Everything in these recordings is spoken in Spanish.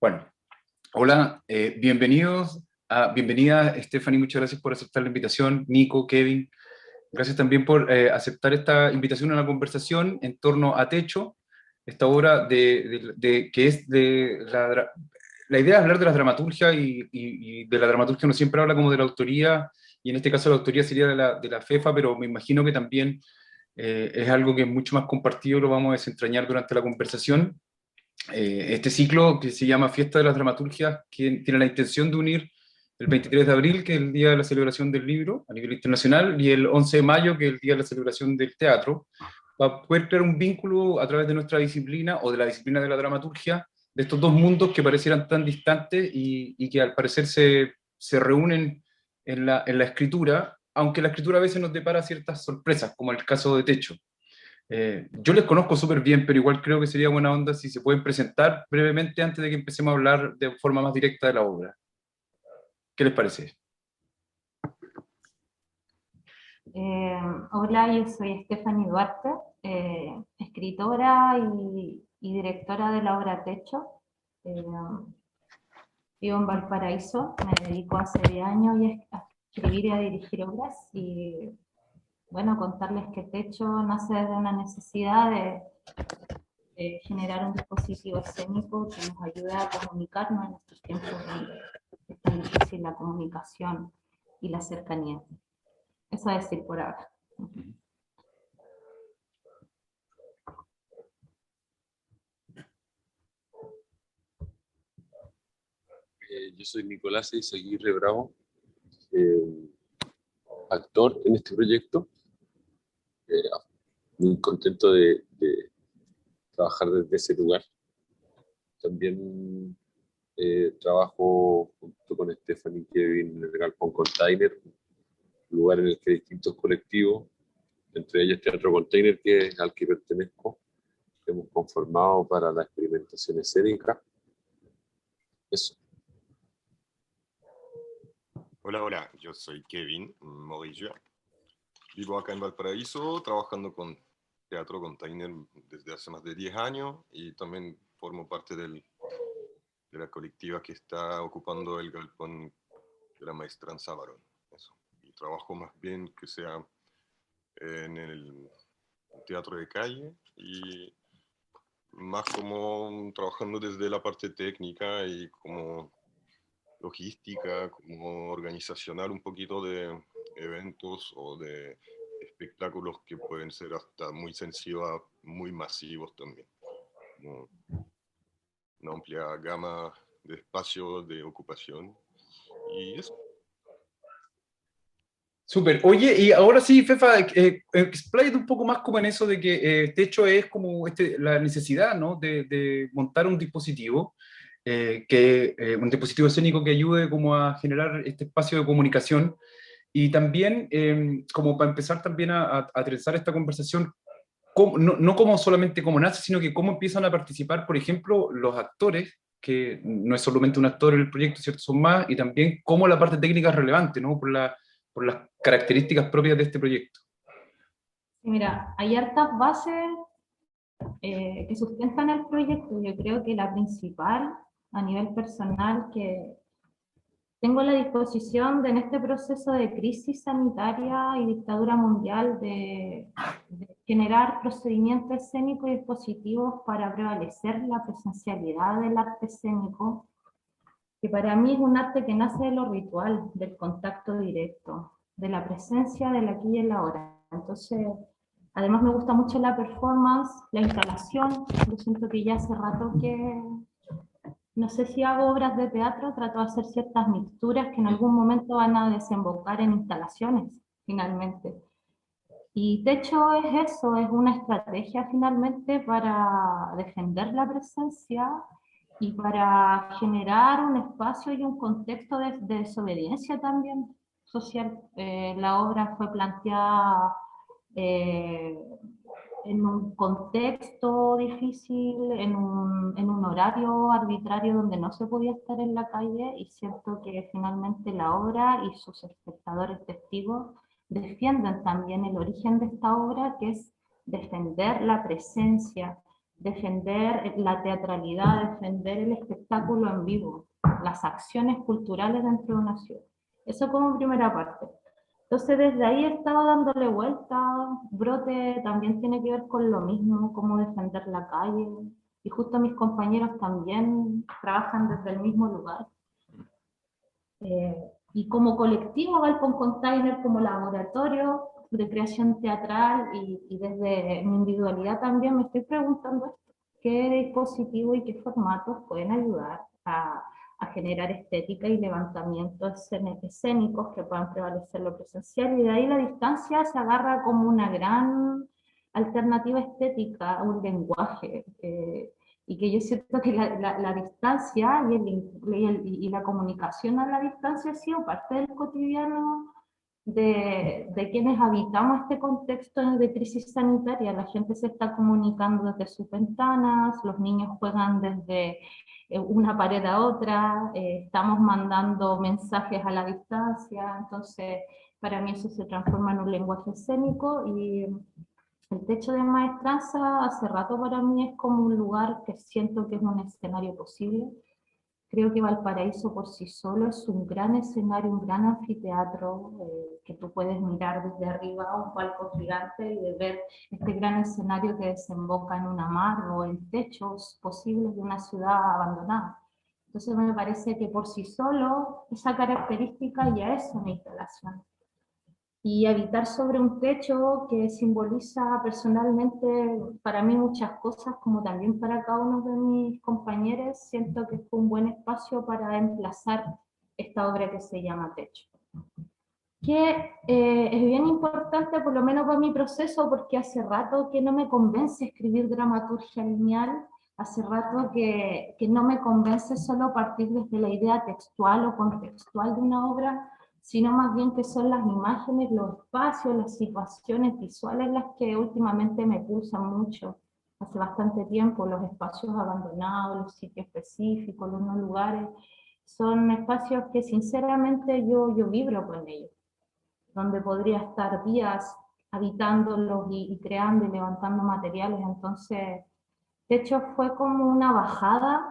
Bueno, hola, bienvenida Stephanie, muchas gracias por aceptar la invitación. Nico, Kevin, gracias también por aceptar esta invitación a la conversación en torno a Techo, esta obra que es de la idea es hablar de la dramaturgia y de la dramaturgia uno siempre habla como de la autoría, y en este caso la autoría sería de la FEFA, pero me imagino que también es algo que es mucho más compartido, lo vamos a desentrañar durante la conversación. Este ciclo que se llama Fiesta de las Dramaturgias, que tiene la intención de unir el 23 de abril, que es el día de la celebración del libro a nivel internacional, y el 11 de mayo, que es el día de la celebración del teatro, para poder crear un vínculo a través de nuestra disciplina o de la disciplina de la dramaturgia, de estos dos mundos que parecieran tan distantes y que al parecer se reúnen en la escritura, aunque la escritura a veces nos depara ciertas sorpresas, como el caso de Techo. Yo les conozco súper bien, pero igual creo que sería buena onda si se pueden presentar brevemente antes de que empecemos a hablar de forma más directa de la obra. ¿Qué les parece? Hola, yo soy Stephanie Duarte, escritora y directora de la obra Techo. Vivo en Valparaíso, me dedico hace 10 años a escribir y a dirigir obras, y bueno, contarles que Techo nace de una necesidad de generar un dispositivo escénico que nos ayude a comunicarnos en estos tiempos donde es tan difícil la comunicación y la cercanía. Eso es decir por ahora. Yo soy Nicolás Eizaguirre Bravo, actor en este proyecto. Muy contento de trabajar desde ese lugar. También trabajo junto con Stephanie y Kevin en el Galpón Container, un lugar en el que distintos colectivos, entre ellos Teatro Container, que es al que pertenezco, hemos conformado para la experimentación escénica. Eso. Hola, yo soy Kevin Morillo. Vivo acá en Valparaíso, trabajando con Teatro Container desde hace más de 10 años, y también formo parte de la colectiva que está ocupando el galpón de la Maestranza Varón. Eso. Y trabajo más bien que sea en el teatro de calle, y más como trabajando desde la parte técnica y como logística, como organizacional un poquito de eventos o de espectáculos que pueden ser hasta muy sencillos, muy masivos también. Como una amplia gama de espacios de ocupación. Y eso. Súper. Oye, y ahora sí, Fefa, expláyate un poco más como en eso de que Techo es como la necesidad, ¿no? de montar un dispositivo, un dispositivo escénico que ayude como a generar este espacio de comunicación. Y también, como para empezar también a trenzar esta conversación, no como solamente cómo nace, sino que cómo empiezan a participar, por ejemplo, los actores, que no es solamente un actor en el proyecto, ¿cierto? Son más, y también cómo la parte técnica es relevante, ¿no? Por las características propias de este proyecto. Mira, hay hartas bases que sustentan el proyecto. Yo creo que la principal, a nivel personal, que tengo la disposición de, en este proceso de crisis sanitaria y dictadura mundial, de generar procedimientos escénicos y dispositivos para prevalecer la presencialidad del arte escénico, que para mí es un arte que nace de lo ritual, del contacto directo, de la presencia del aquí y el ahora. Entonces, además me gusta mucho la performance, la instalación. Yo siento que ya hace rato que, no sé si hago obras de teatro, trato de hacer ciertas mixturas que en algún momento van a desembocar en instalaciones, finalmente. Y Techo es eso, es una estrategia finalmente para defender la presencia y para generar un espacio y un contexto de desobediencia también social. La obra fue planteada en un contexto difícil, en un horario arbitrario donde no se podía estar en la calle, y siento que finalmente la obra y sus espectadores testigos defienden también el origen de esta obra, que es defender la presencia, defender la teatralidad, defender el espectáculo en vivo, las acciones culturales dentro de una ciudad. Eso como primera parte. Entonces desde ahí he estado dándole vuelta. Brote también tiene que ver con lo mismo, cómo defender la calle, y justo mis compañeros también trabajan desde el mismo lugar. Y como colectivo, Galpón Container como laboratorio de creación teatral, y desde mi individualidad también me estoy preguntando esto: ¿qué dispositivos y qué formatos pueden ayudar a generar estética y levantamientos escénicos que puedan prevalecer lo presencial? Y de ahí la distancia se agarra como una gran alternativa estética, un lenguaje, y que yo siento que la distancia y la comunicación a la distancia ha sido parte del cotidiano de quienes habitamos este contexto de crisis sanitaria. La gente se está comunicando desde sus ventanas, los niños juegan desde una pared a otra, estamos mandando mensajes a la distancia. Entonces para mí eso se transforma en un lenguaje escénico, y el Techo de Maestranza hace rato para mí es como un lugar que siento que es un escenario posible. Creo que Valparaíso por sí solo es un gran escenario, un gran anfiteatro, que tú puedes mirar desde arriba, un palco gigante, y de ver este gran escenario que desemboca en una mar o en techos posibles de una ciudad abandonada. Entonces me parece que por sí solo esa característica ya es una instalación. Y habitar sobre un techo que simboliza personalmente para mí muchas cosas, como también para cada uno de mis compañeros, siento que fue un buen espacio para emplazar esta obra que se llama Techo. Que es bien importante, por lo menos para mi proceso, porque hace rato que no me convence escribir dramaturgia lineal, hace rato que no me convence solo partir desde la idea textual o contextual de una obra, sino más bien que son las imágenes, los espacios, las situaciones visuales las que últimamente me pulsan mucho. Hace bastante tiempo los espacios abandonados, los sitios específicos, los no lugares, son espacios que sinceramente yo vibro con ellos, donde podría estar días habitándolos y creando y levantando materiales. Entonces, de hecho fue como una bajada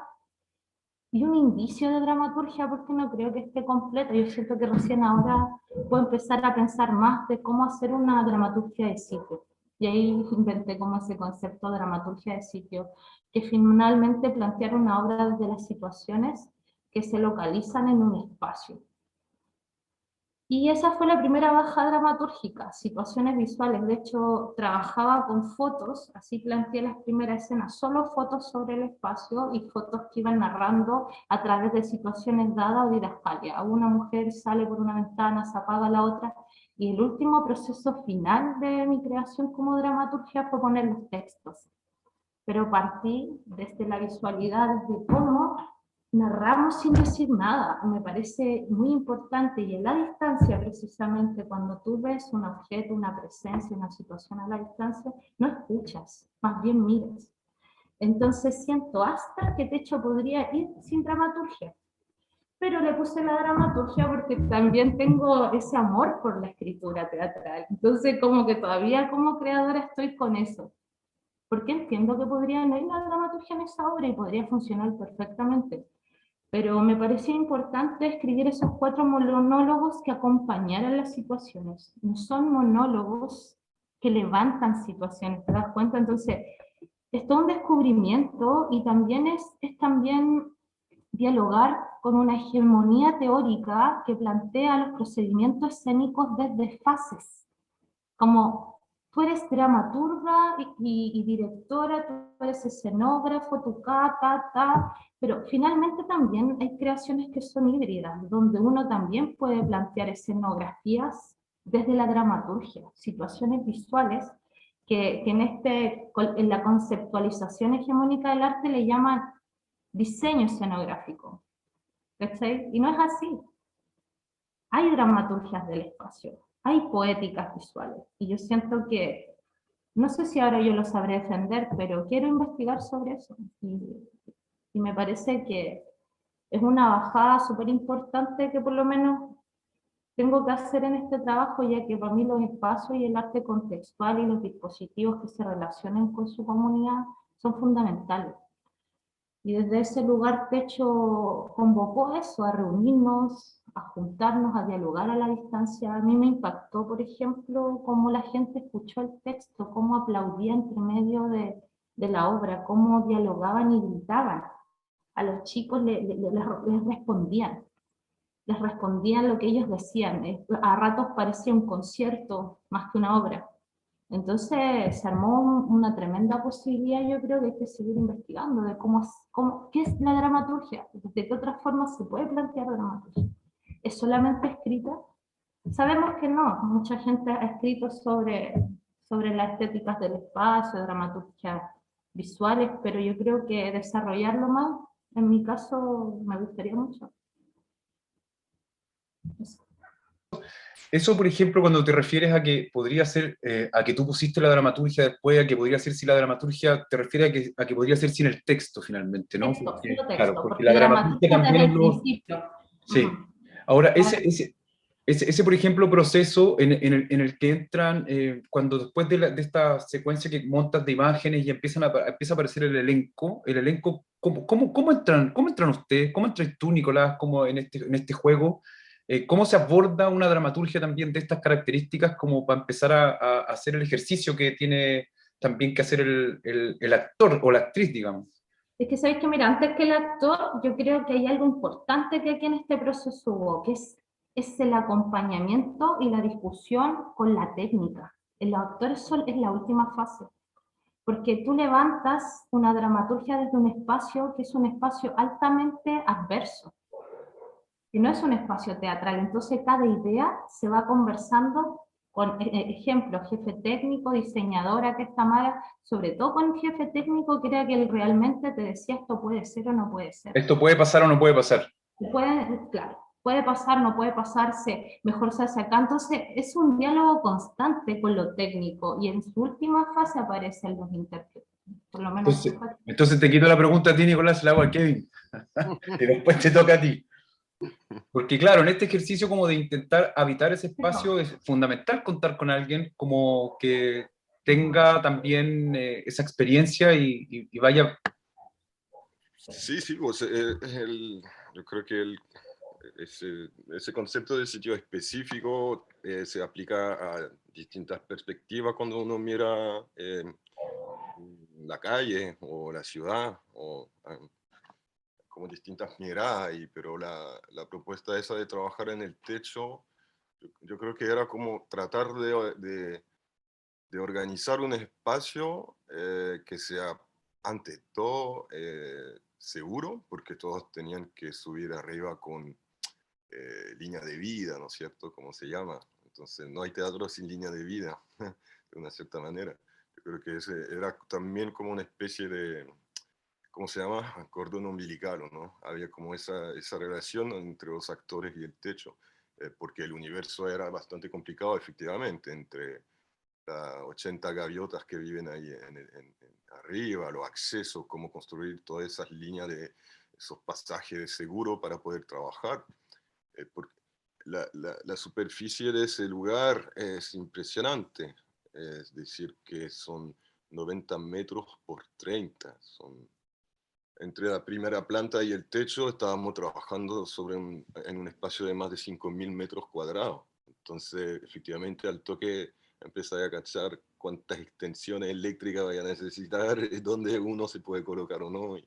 y un indicio de dramaturgia, porque no creo que esté completo. Yo siento que recién ahora puedo empezar a pensar más de cómo hacer una dramaturgia de sitio. Y ahí inventé como ese concepto de dramaturgia de sitio, que finalmente plantear una obra desde las situaciones que se localizan en un espacio. Y esa fue la primera baja dramatúrgica, situaciones visuales. De hecho, trabajaba con fotos, así planteé las primeras escenas, solo fotos sobre el espacio y fotos que iban narrando a través de situaciones dadas o didascalia. Una mujer sale por una ventana, se apaga la otra, y el último proceso final de mi creación como dramaturgia fue poner los textos. Pero partí desde la visualidad, desde cómo narramos sin decir nada. Me parece muy importante, y en la distancia precisamente, cuando tú ves un objeto, una presencia, una situación a la distancia, no escuchas, más bien miras. Entonces siento hasta que Techo podría ir sin dramaturgia, pero le puse la dramaturgia porque también tengo ese amor por la escritura teatral. Entonces como que todavía como creadora estoy con eso, porque entiendo que podría no ir la dramaturgia en esa obra y podría funcionar perfectamente. Pero me parecía importante escribir esos 4 monólogos que acompañaran las situaciones. No son monólogos que levantan situaciones, ¿te das cuenta? Entonces, es todo un descubrimiento, y también es también dialogar con una hegemonía teórica que plantea los procedimientos escénicos desde fases, como tú eres dramaturga y directora, tú eres escenógrafo, tú pero finalmente también hay creaciones que son híbridas, donde uno también puede plantear escenografías desde la dramaturgia, situaciones visuales que en la conceptualización hegemónica del arte le llaman diseño escenográfico, ¿cachai? Y no es así. Hay dramaturgias del espacio, hay poéticas visuales, y yo siento que, no sé si ahora yo lo sabré defender, pero quiero investigar sobre eso, y me parece que es una bajada súper importante que por lo menos tengo que hacer en este trabajo, ya que para mí los espacios y el arte contextual y los dispositivos que se relacionen con su comunidad son fundamentales. Y desde ese lugar Techo convocó eso, a reunirnos, a juntarnos, a dialogar a la distancia. A mí me impactó, por ejemplo, cómo la gente escuchó el texto, cómo aplaudía entre medio de la obra, cómo dialogaban y gritaban. A los chicos les respondían lo que ellos decían. A ratos parecía un concierto más que una obra. Entonces se armó una tremenda posibilidad, yo creo que hay que seguir investigando de qué es la dramaturgia, de qué otras formas se puede plantear dramaturgia. ¿Es solamente escrita? Sabemos que no, mucha gente ha escrito sobre las estéticas del espacio, dramaturgias visuales, pero yo creo que desarrollarlo más, en mi caso, me gustaría mucho. Eso. Eso, por ejemplo, cuando te refieres a que podría ser, a que tú pusiste la dramaturgia después, a que podría ser sin la dramaturgia, te refieres a que podría ser sin el texto finalmente, ¿no? Texto, Porque, solo claro, texto, porque porque la dramaturgia dramaturgia desde también el lo... principio. Sí. Ahora, ese, por ejemplo, proceso en el que entran, cuando después de esta secuencia que montas de imágenes y empieza a aparecer el elenco, ¿cómo entran ustedes? ¿Cómo entras tú, Nicolás, como en este juego? ¿Cómo se aborda una dramaturgia también de estas características como para empezar a hacer el ejercicio que tiene también que hacer el actor o la actriz, digamos? Es que sabéis que, mira, antes que el actor, yo creo que hay algo importante que aquí en este proceso hubo, que es el acompañamiento y la discusión con la técnica. El actor es la última fase, porque tú levantas una dramaturgia desde un espacio que es un espacio altamente adverso, que no es un espacio teatral. Entonces cada idea se va conversando con ejemplos, jefe técnico, diseñadora, que está mala, sobre todo con el jefe técnico, que era que él realmente te decía esto puede ser o no puede ser. ¿Esto puede pasar o no puede pasar? Claro, puede pasar, no puede pasarse, mejor se hace acá. Entonces es un diálogo constante con lo técnico y en su última fase aparecen los intérpretes. Por lo menos Entonces te quito la pregunta a ti, Nicolás, la hago a Kevin. Y después te toca a ti. Porque claro, en este ejercicio como de intentar habitar ese espacio es fundamental contar con alguien como que tenga también esa experiencia y vaya... Sí, sí, pues, yo creo que ese concepto de sitio específico se aplica a distintas perspectivas cuando uno mira la calle o la ciudad, o como distintas miradas, pero la propuesta esa de trabajar en el techo, yo creo que era como tratar de organizar un espacio que sea, ante todo, seguro, porque todos tenían que subir arriba con línea de vida, ¿no es cierto? Como se llama. Entonces, no hay teatro sin línea de vida, de una cierta manera. Yo creo que ese era también como una especie de, ¿cómo se llama? Cordón umbilical, ¿no? Había como esa relación entre los actores y el techo, porque el universo era bastante complicado, efectivamente, entre las 80 gaviotas que viven ahí arriba, los accesos, cómo construir todas esas líneas de esos pasajes de seguro para poder trabajar. Porque la superficie de ese lugar es impresionante, es decir, que son 90 metros por 30, son entre la primera planta y el techo estábamos trabajando en un espacio de más de 5.000 metros cuadrados. Entonces, efectivamente, al toque empecé a cachar cuántas extensiones eléctricas vaya a necesitar, dónde uno se puede colocar o no,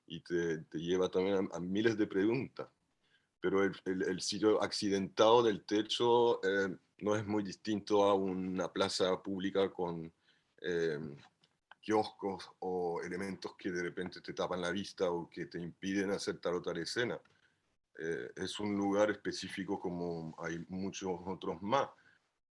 y te lleva también a miles de preguntas. Pero el sitio accidentado del techo no es muy distinto a una plaza pública con... kioscos o elementos que de repente te tapan la vista o que te impiden hacer tal o tal escena. Es un lugar específico como hay muchos otros más.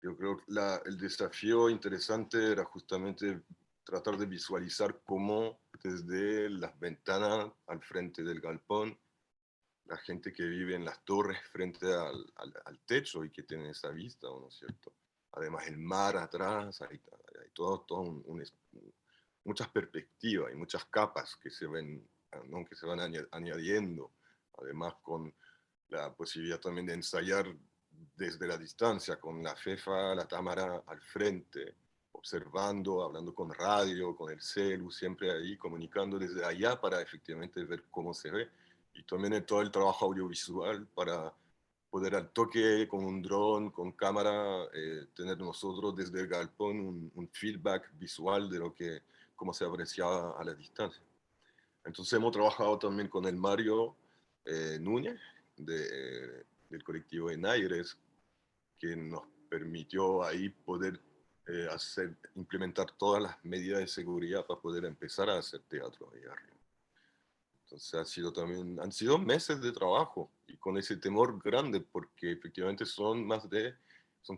Yo creo que el desafío interesante era justamente tratar de visualizar cómo desde las ventanas al frente del galpón, la gente que vive en las torres frente al techo y que tiene esa vista, ¿no es cierto? Además el mar atrás, hay todo muchas perspectivas y muchas capas que se ven, ¿no? Que se van añadiendo, además con la posibilidad también de ensayar desde la distancia, con la FEFA, la cámara al frente, observando, hablando con radio, con el celu, siempre ahí, comunicando desde allá para efectivamente ver cómo se ve. Y también en todo el trabajo audiovisual para poder al toque con un dron, con cámara, tener nosotros desde el galpón un feedback visual de lo que, cómo se apreciaba a la distancia. Entonces hemos trabajado también con el Mario Núñez del colectivo Enaires, que nos permitió ahí poder implementar todas las medidas de seguridad para poder empezar a hacer teatro ahí arriba. Entonces han sido meses de trabajo y con ese temor grande porque efectivamente son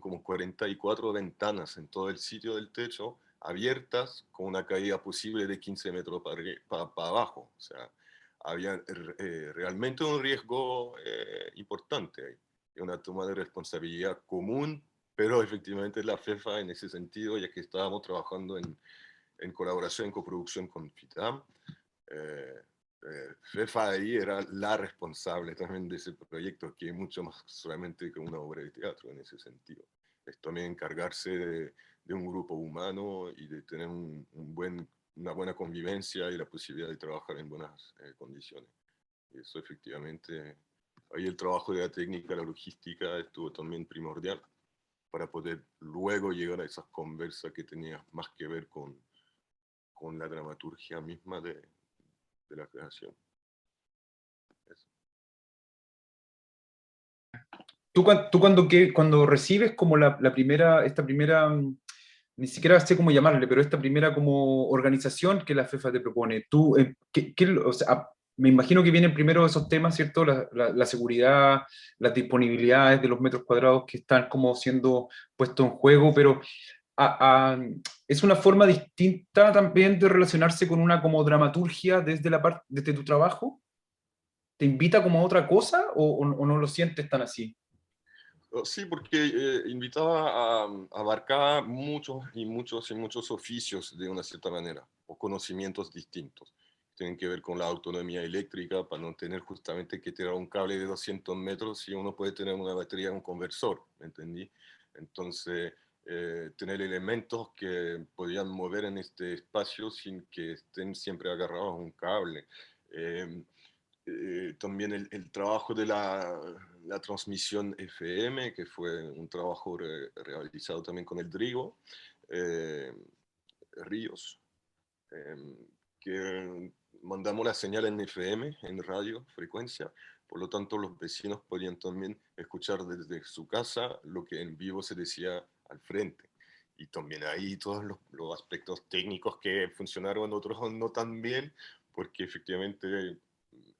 como 44 ventanas en todo el sitio del techo abiertas con una caída posible de 15 metros para abajo. O sea, había realmente un riesgo importante ahí, y una toma de responsabilidad común, pero efectivamente la FEFA en ese sentido, ya que estábamos trabajando en colaboración, en coproducción con FITAM, FEFA ahí era la responsable también de ese proyecto, que es mucho más solamente que una obra de teatro en ese sentido. Es también encargarse de un grupo humano y de tener una buena convivencia y la posibilidad de trabajar en buenas condiciones. Y eso efectivamente, ahí el trabajo de la técnica, la logística estuvo también primordial para poder luego llegar a esas conversas que tenían más que ver con la dramaturgia misma de la creación. Eso. Tú cuando recibes como esta primera, ni siquiera sé cómo llamarle, pero esta primera como organización que la FEFA te propone, tú, o sea, me imagino que vienen primero esos temas, ¿cierto? La seguridad, las disponibilidades de los metros cuadrados que están como siendo puestos en juego, pero es una forma distinta también de relacionarse con una como dramaturgia desde tu trabajo. ¿Te invita como a otra cosa o no lo sientes tan así? Sí, porque invitaba a abarcar muchos oficios de una cierta manera, o conocimientos distintos. Tienen que ver con la autonomía eléctrica, para no tener justamente que tirar un cable de 200 metros si uno puede tener una batería, un conversor, ¿me entendí? Entonces, tener elementos que podían mover en este espacio sin que estén siempre agarrados a un cable. Eh, También el trabajo de la transmisión FM, que fue un trabajo realizado también con el Drigo eh, Ríos, que mandamos la señal en FM, en radio, frecuencia, por lo tanto los vecinos podían también escuchar desde su casa lo que en vivo se decía al frente. Y también ahí todos los aspectos técnicos que funcionaron, otros no tan bien, porque efectivamente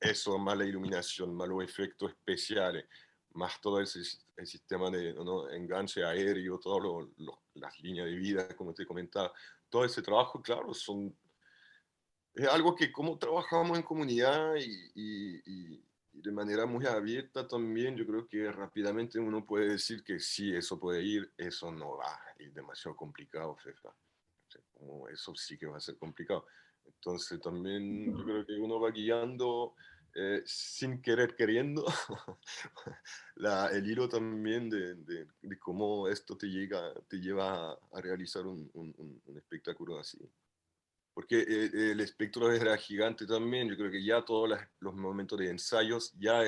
eso, mala iluminación, malos efectos especiales, más todo el sistema de enganche aéreo, todas las líneas de vida, como te comentaba, todo ese trabajo, claro, es algo que como trabajamos en comunidad y de manera muy abierta también, yo creo que rápidamente uno puede decir que sí, eso puede ir, eso no va, es demasiado complicado, Fefa. O sea, como eso sí que va a ser complicado. Entonces también yo creo que uno va guiando sin querer queriendo el hilo también de cómo esto te lleva a realizar un espectáculo así. Porque el espectro era gigante también, yo creo que ya todos los momentos de ensayos ya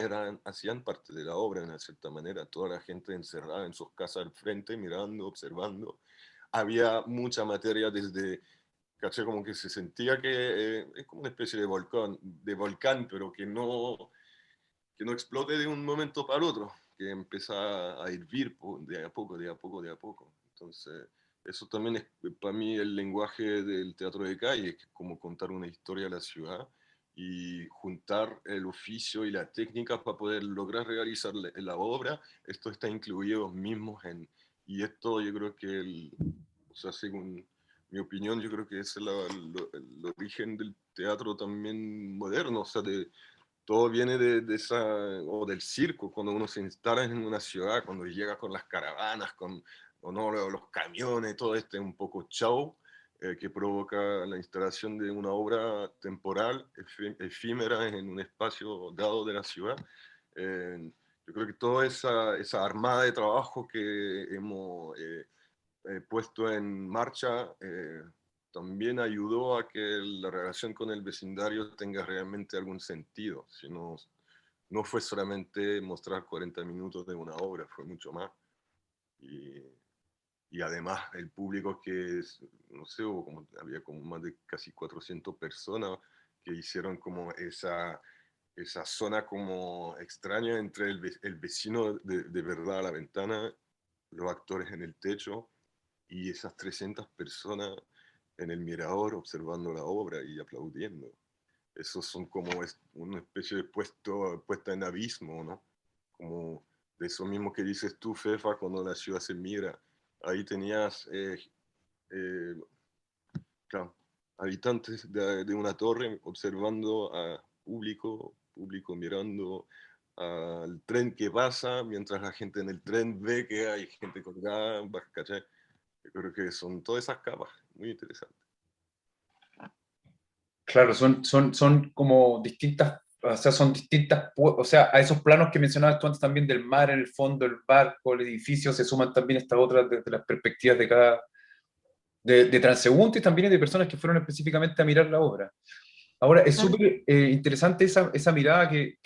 hacían parte de la obra de una cierta manera, toda la gente encerrada en sus casas al frente, mirando, observando. Había mucha materia desde, caché, como que se sentía que es como una especie de volcán, pero que no explote de un momento para el otro, que empieza a hervir de a poco, de a poco, de a poco. Entonces, eso también es para mí el lenguaje del teatro de calle, que es como contar una historia de la ciudad y juntar el oficio y la técnica para poder lograr realizar la obra. Esto está incluido mismos y esto yo creo que, o sea, según mi opinión, yo creo que es el origen del teatro también moderno, o sea, todo viene de esa, o del circo, cuando uno se instala en una ciudad, cuando llega con las caravanas, o no, los camiones, todo este un poco show que provoca la instalación de una obra temporal, efímera en un espacio dado de la ciudad. Yo creo que toda esa armada de trabajo que hemos puesto en marcha también ayudó a que la relación con el vecindario tenga realmente algún sentido. Si no, no fue solamente mostrar 40 minutos de una obra, fue mucho más. Y además el público que, no sé, había como más de casi 400 personas que hicieron como esa zona como extraña entre el vecino de verdad a la ventana, los actores en el techo y esas 300 personas en el mirador observando la obra y aplaudiendo. Esos son como una especie de puesta en abismo, ¿no? Como de eso mismo que dices tú, Fefa, cuando la ciudad se mira. Ahí tenías, claro, habitantes de una torre observando a público mirando al tren que pasa, mientras la gente en el tren ve que hay gente colgada, ¿cachai? Yo creo que son todas esas capas, muy interesantes. Claro, son como distintas, o sea, son distintas, o sea, a esos planos que mencionabas tú antes también del mar en el fondo, el barco, el edificio, se suman también estas otras desde las perspectivas de cada, de transeúntes también y de personas que fueron específicamente a mirar la obra. Ahora, es Claro. súper interesante esa mirada que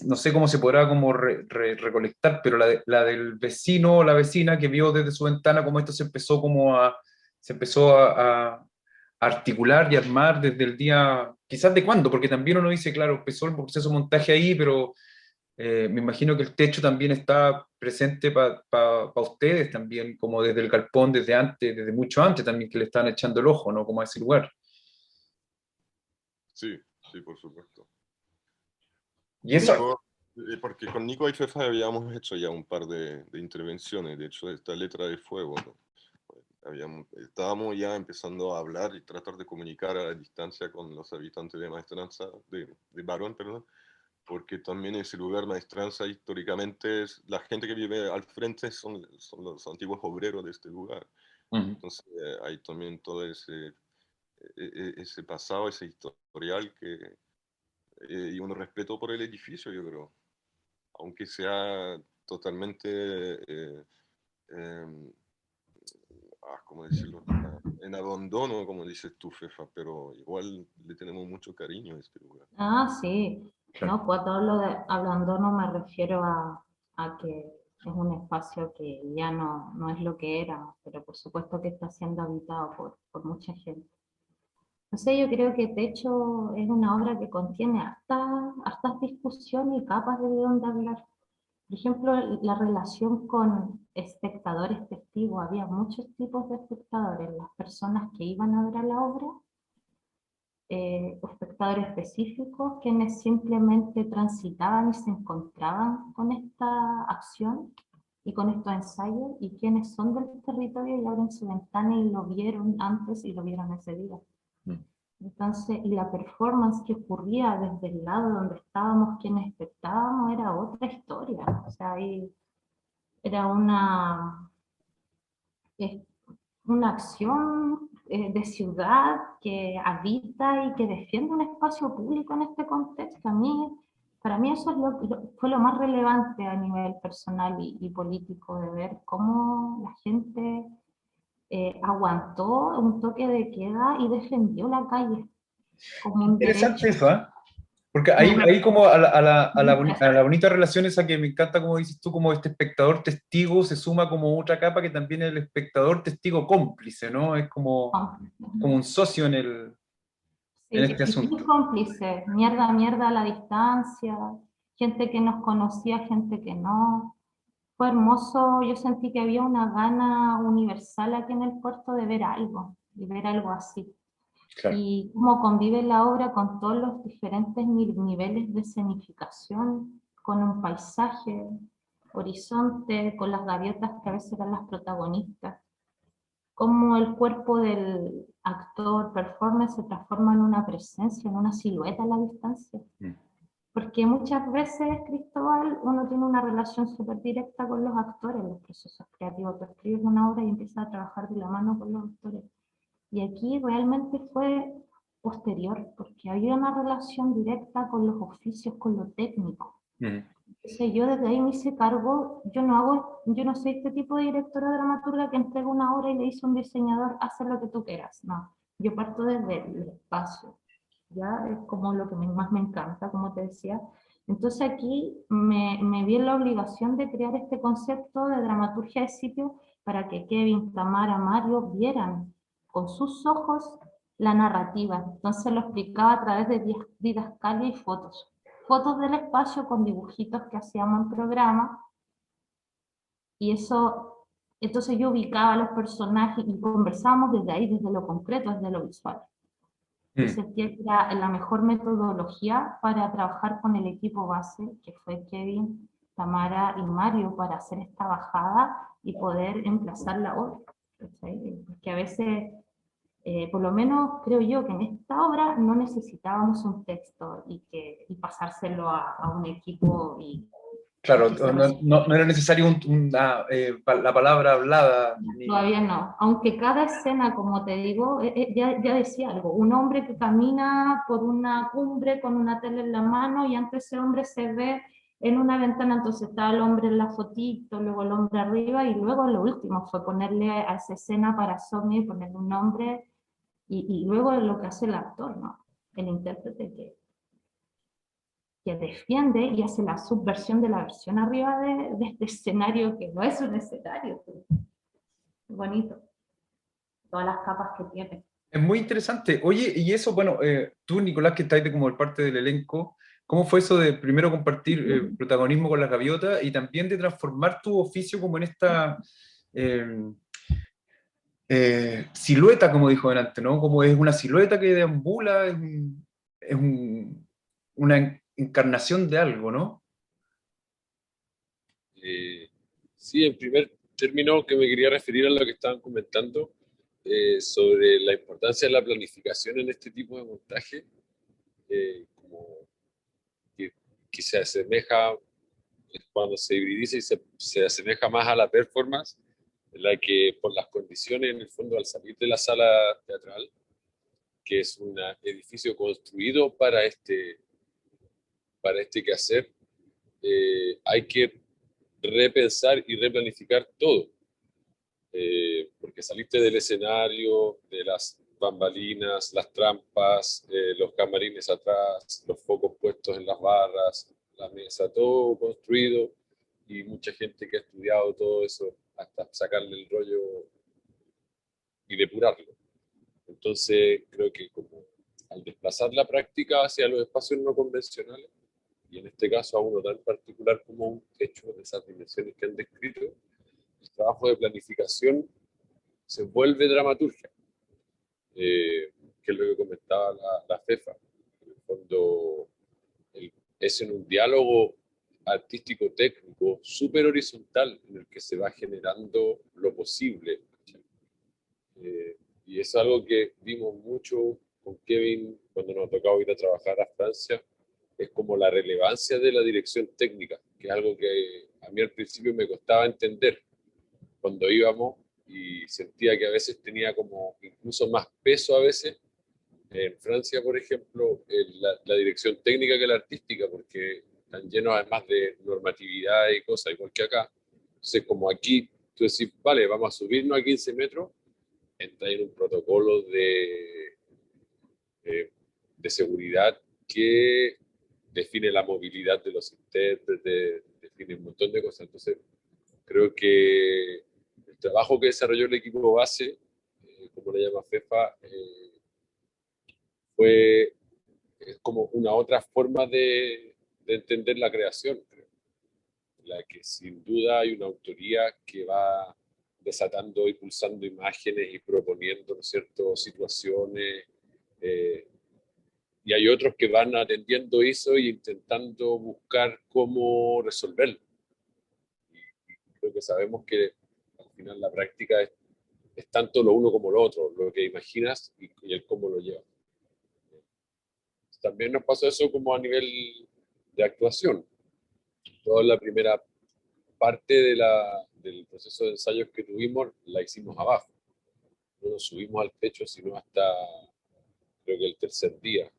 no sé cómo se podrá como recolectar, pero la del vecino o la vecina que vio desde su ventana cómo esto se empezó a articular y armar desde el día, quizás de cuándo, porque también uno dice, claro, empezó el proceso de montaje ahí, pero me imagino que el techo también está presente para ustedes también, como desde el galpón, desde antes, desde mucho antes también que le están echando el ojo, ¿no? Como a ese lugar. Sí, sí, por supuesto. Y eso, Porque con Nico y Fefa habíamos hecho ya un par de intervenciones, de hecho, esta letra de fuego, ¿no? Estábamos ya empezando a hablar y tratar de comunicar a la distancia con los habitantes de Maestranza, de Barón, perdón, porque también ese lugar, Maestranza, históricamente, la gente que vive al frente son los antiguos obreros de este lugar. Entonces hay también todo ese pasado, ese historial y un respeto por el edificio, yo creo, aunque sea totalmente, eh, ¿cómo decirlo? En abandono, como dices tú, Fefa, pero igual le tenemos mucho cariño a este lugar. Ah, sí. claro. No, cuando hablo de abandono me refiero a que es un espacio que ya no es lo que era, pero por supuesto que está siendo habitado por mucha gente. No sé, yo creo que Techo es una obra que contiene hartas discusiones y capas de dónde hablar. Por ejemplo, la relación con espectadores testigos. Había muchos tipos de espectadores, las personas que iban a ver a la obra, espectadores específicos, quienes simplemente transitaban y se encontraban con esta acción y con estos ensayos, y quienes son del territorio y abren su ventana y lo vieron antes y lo vieron ese día. Entonces, y la performance que ocurría desde el lado donde estábamos, quienes espectábamos, era otra historia. O sea, ahí era es una acción de ciudad que habita y que defiende un espacio público en este contexto. Para mí eso fue lo más relevante a nivel personal y político, de ver cómo la gente aguantó un toque de queda y defendió la calle como un Interesante derecho. eso, ¿eh? Porque Mm. ahí como a la bonita relación esa que me encanta, como dices tú, como este espectador testigo se suma como otra capa que también es el espectador testigo cómplice, ¿no? Es como un socio en Sí, este y muy asunto. cómplices, mierda a la distancia, gente que nos conocía, gente que no. Fue hermoso, yo sentí que había una gana universal aquí en el puerto de ver algo, y ver algo así. Claro. Y cómo convive la obra con todos los diferentes niveles de escenificación, con un paisaje, horizonte, con las gaviotas que a veces eran las protagonistas, cómo el cuerpo del actor, performer, se transforma en una presencia, en una silueta a la distancia. Porque muchas veces, Cristóbal, uno tiene una relación súper directa con los actores en los procesos creativos. Tú escribes una obra y empiezas a trabajar de la mano con los actores. Y aquí realmente fue posterior, porque había una relación directa con los oficios, con lo técnico. Entonces yo desde ahí me hice cargo, yo no soy este tipo de directora dramaturga que entrega una obra y le dice a un diseñador, haz lo que tú quieras, no. Yo parto desde el espacio, ya es como lo que más me encanta, como te decía. Entonces aquí me vi en la obligación de crear este concepto de dramaturgia de sitio para que Kevin, Tamara, Mario vieran con sus ojos la narrativa. Entonces lo explicaba a través de didascalia y fotos del espacio con dibujitos que hacíamos en programa, y eso, entonces yo ubicaba a los personajes y conversábamos desde ahí, desde lo concreto, desde lo visual. Yo sentía que era la mejor metodología para trabajar con el equipo base, que fue Kevin, Tamara y Mario, para hacer esta bajada y poder emplazar la obra. Porque a veces por lo menos creo yo que en esta obra no necesitábamos un texto y pasárselo a un equipo y Claro, que se no era necesario la palabra hablada. todavía no, aunque cada escena, como te digo, ya decía algo, un hombre que camina por una cumbre con una tele en la mano y antes ese hombre se ve en una ventana, entonces estaba el hombre en la fotito, luego el hombre arriba y luego lo último fue ponerle a esa escena para Sony, ponerle un nombre y luego lo que hace el actor, ¿no? El intérprete que defiende y hace la subversión de la versión arriba de este escenario que no es un escenario. Bonito. Todas las capas que tiene. Es muy interesante. Oye, y eso, bueno, tú, Nicolás, que estás como parte del elenco, ¿cómo fue eso de primero compartir protagonismo con la gaviota y también de transformar tu oficio como en esta eh, silueta, como dijo delante, ¿no? Como es una silueta que deambula, una encarnación de algo, ¿no? Sí, en primer término que me quería referir a lo que estaban comentando sobre la importancia de la planificación en este tipo de montaje, como que se asemeja cuando se hibridiza y se asemeja más a la performance, en la que por las condiciones en el fondo al salir de la sala teatral, que es un edificio construido para este quehacer, hay que repensar y replanificar todo. Porque saliste del escenario, de las bambalinas, las trampas, los camarines atrás, los focos puestos en las barras, la mesa, todo construido y mucha gente que ha estudiado todo eso hasta sacarle el rollo y depurarlo. Entonces creo que como al desplazar la práctica hacia los espacios no convencionales, y en este caso a uno tan particular como un techo de esas dimensiones que han descrito, el trabajo de planificación se vuelve dramaturgia, que es lo que comentaba la FEFA. En el fondo, es en un diálogo artístico-técnico súper horizontal en el que se va generando lo posible. Y es algo que vimos mucho con Kevin cuando nos tocaba ir a trabajar a Francia, es como la relevancia de la dirección técnica, que es algo que a mí al principio me costaba entender cuando íbamos y sentía que a veces tenía como incluso más peso a veces en Francia, por ejemplo, la dirección técnica que la artística, porque están llenos además de normatividad y cosas, igual que acá. Entonces, como aquí, tú decís, vale, vamos a subirnos a 15 metros, entra en un protocolo de seguridad que define la movilidad de los intérpretes, define un montón de cosas. Entonces, creo que el trabajo que desarrolló el equipo base, como le llama FEFA, fue como una otra forma de entender la creación, creo. La que sin duda hay una autoría que va desatando y pulsando imágenes y proponiendo, ¿no es cierto?, situaciones, y hay otros que van atendiendo eso e intentando buscar cómo resolverlo. Y creo que sabemos que al final la práctica es tanto lo uno como lo otro, lo que imaginas y el cómo lo llevas. También nos pasó eso como a nivel de actuación. Toda la primera parte del proceso de ensayos que tuvimos la hicimos abajo. No nos subimos al techo sino hasta creo que el tercer día,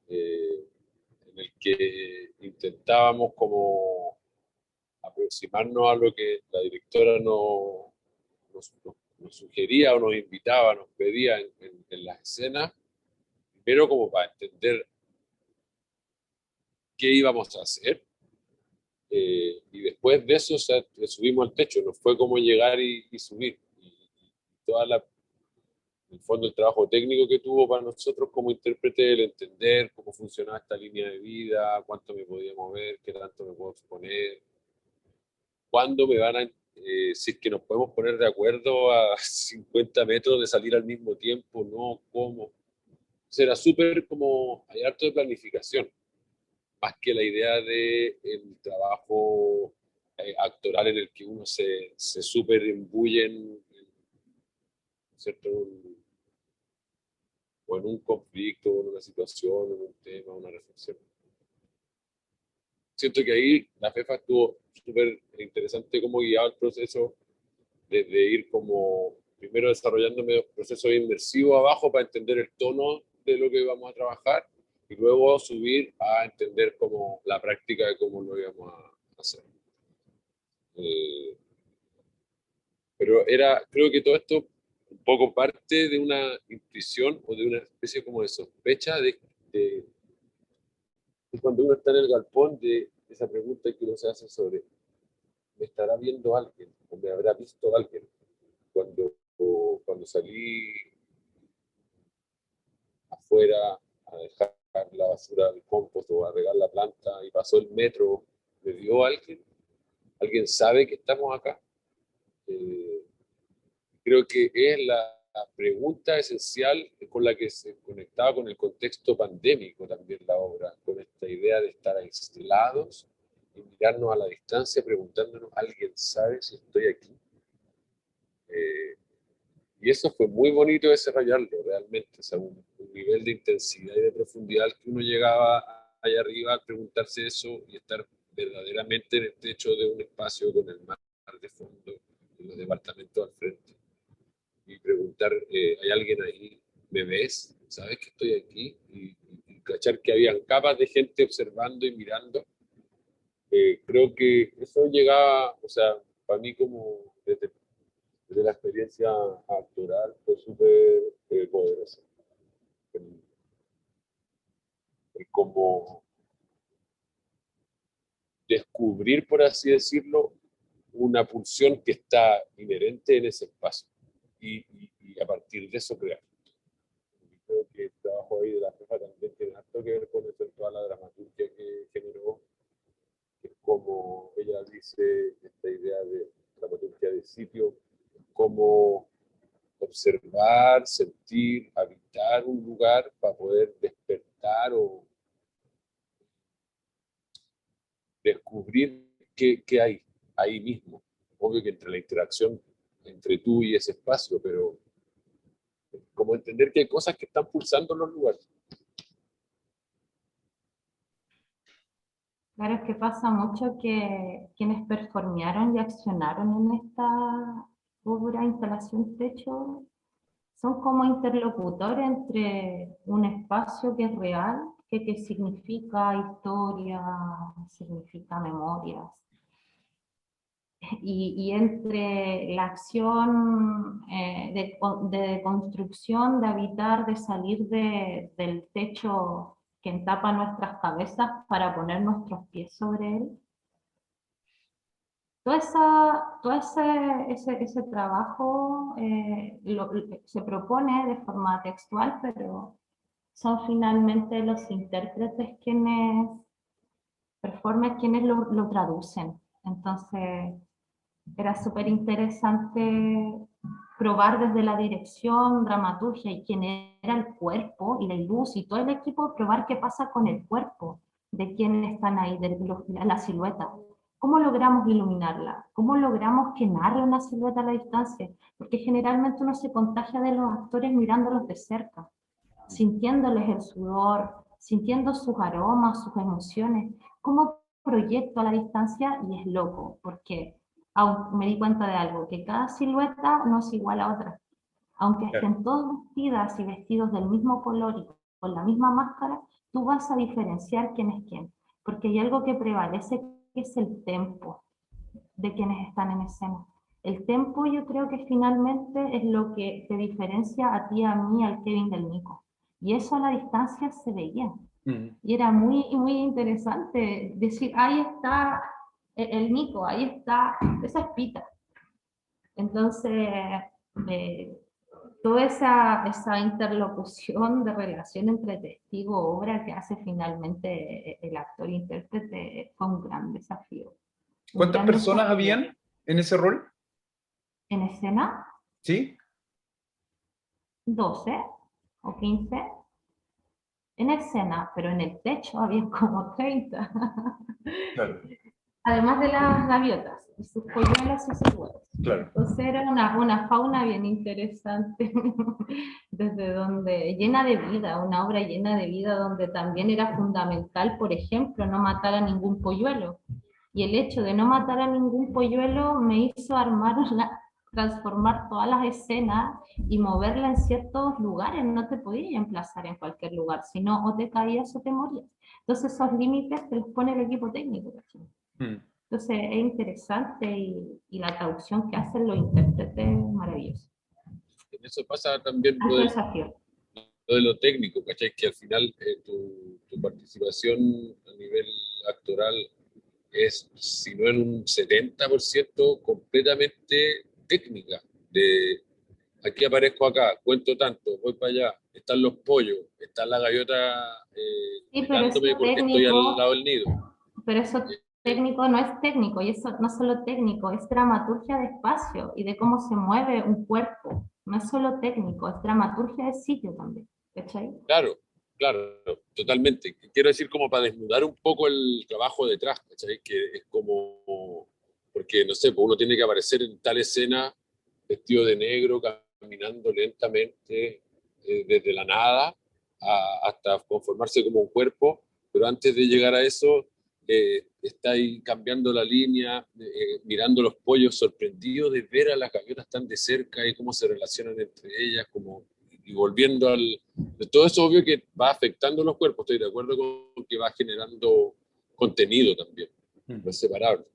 en el que intentábamos como aproximarnos a lo que la directora nos sugería o nos invitaba, nos pedía en las escenas, primero como para entender qué íbamos a hacer, y después de eso, o sea, le subimos al techo, nos fue como llegar y subir. Y toda el fondo, el trabajo técnico que tuvo para nosotros como intérprete, el entender cómo funcionaba esta línea de vida, cuánto me podía mover, qué tanto me puedo exponer, cuándo me van a, si es que nos podemos poner de acuerdo a 50 metros de salir al mismo tiempo, no, cómo. Entonces era súper como, hay harto de planificación, más que la idea de el trabajo actoral en el que uno se súper imbuye ¿cierto? O en un conflicto, en una situación, en un tema, una reflexión. Siento que ahí la FEFA estuvo súper interesante cómo guiaba el proceso, desde ir como primero desarrollándome un proceso inmersivo abajo para entender el tono de lo que íbamos a trabajar y luego subir a entender como la práctica de cómo lo íbamos a hacer. Pero creo que todo esto un poco parte de una intuición o de una especie como de sospecha de cuando uno está en el galpón, de esa pregunta que uno se hace sobre ¿me estará viendo alguien? ¿O me habrá visto alguien? Cuando salí afuera a dejar la basura al compost o a regar la planta y pasó el metro, ¿me vio alguien? ¿Alguien sabe que estamos acá? Creo que es la pregunta esencial con la que se conectaba con el contexto pandémico también la obra, con esta idea de estar aislados y mirarnos a la distancia preguntándonos, ¿alguien sabe si estoy aquí? Y eso fue muy bonito desarrollarlo realmente, o sea, un nivel de intensidad y de profundidad al que uno llegaba allá arriba a preguntarse eso y estar verdaderamente en el techo de un espacio con el mar de fondo y los departamentos al frente. Y preguntar, ¿hay alguien ahí? ¿Me ves? ¿Sabes que estoy aquí? Y cachar que habían capas de gente observando y mirando. Creo que eso llegaba, o sea, para mí como desde la experiencia actoral fue súper poderoso. Como descubrir, por así decirlo, una pulsión que está inherente en ese espacio y a partir de eso crear. Creo que el trabajo ahí de la jefa también tiene harto que ver con eso, toda la dramaturgia que generó, que es como ella dice, esta idea de dramaturgia de sitio, como observar, sentir, habitar un lugar para poder despertar o descubrir qué hay ahí mismo. Obvio que entre la interacción entre tú y ese espacio, pero como entender que hay cosas que están pulsando en los lugares. Claro, es que pasa mucho que quienes performearon y accionaron en esta obra, instalación techo, son como interlocutores entre un espacio que es real, que significa historia, significa memorias, y entre la acción de construcción, de habitar, de salir del techo que entapa nuestras cabezas para poner nuestros pies sobre él. Todo ese trabajo se propone de forma textual, pero son finalmente los intérpretes quienes performan, quienes lo traducen. Entonces, era súper interesante probar desde la dirección, dramaturgia y quién era el cuerpo y la luz y todo el equipo, probar qué pasa con el cuerpo de quienes están ahí, de la silueta. ¿Cómo logramos iluminarla? ¿Cómo logramos que narre una silueta a la distancia? Porque generalmente uno se contagia de los actores mirándolos de cerca, sintiéndoles el sudor, sintiendo sus aromas, sus emociones. ¿Cómo proyecto a la distancia? Y es loco, porque me di cuenta de algo, que cada silueta no es igual a otra. Aunque estén todos vestidas y vestidos del mismo color y con la misma máscara, tú vas a diferenciar quién es quién, porque hay algo que prevalece, que es el tempo. de quienes están en escena. El tempo yo creo que finalmente es lo que te diferencia a ti, a mí, al Kevin del Nico. Y eso a la distancia se veía. Y era muy, muy interesante decir, ahí está el Nico, ahí está, esa es Pita. Entonces, toda esa interlocución de relación entre testigo-obra que hace finalmente el actor-intérprete fue un gran desafío. ¿Cuántas personas habían en ese rol? En escena, ¿Sí? 12 o 15. En escena, pero en el techo había como 30. Claro. Además de las gaviotas, y sus polluelos y sus huevos. Claro. Entonces era una fauna bien interesante, desde donde, llena de vida, una obra llena de vida, donde también era fundamental, por ejemplo, no matar a ningún polluelo. Y el hecho de no matar a ningún polluelo me hizo transformar todas las escenas y moverla en ciertos lugares. No te podías emplazar en cualquier lugar, sino o te caías o te morías. Entonces esos límites te los pone el equipo técnico. Entonces es interesante y la traducción que hacen los intérpretes es maravillosa. En eso pasa también lo de lo técnico, ¿cachai? Que al final tu participación a nivel actoral es, si no en un 70%, completamente técnica. De aquí aparezco acá, cuento tanto, voy para allá, están los pollos, está la gaviota Sí, pero eso porque estoy al lado del nido. Pero eso técnico no es técnico, y eso no es solo técnico, es dramaturgia de espacio y de cómo se mueve un cuerpo. No es solo técnico, es dramaturgia de sitio también. ¿Cachai? Claro, totalmente. Quiero decir, como para desnudar un poco el trabajo detrás, ¿cachai? Que es como, porque no sé, pues uno tiene que aparecer en tal escena vestido de negro, caminando lentamente desde la nada hasta conformarse como un cuerpo, pero antes de llegar a eso, está ahí cambiando la línea, mirando los pollos, sorprendido de ver a las gaviotas tan de cerca y cómo se relacionan entre ellas, como, y volviendo todo eso obvio que va afectando los cuerpos, estoy de acuerdo con que va generando contenido también, no es separable.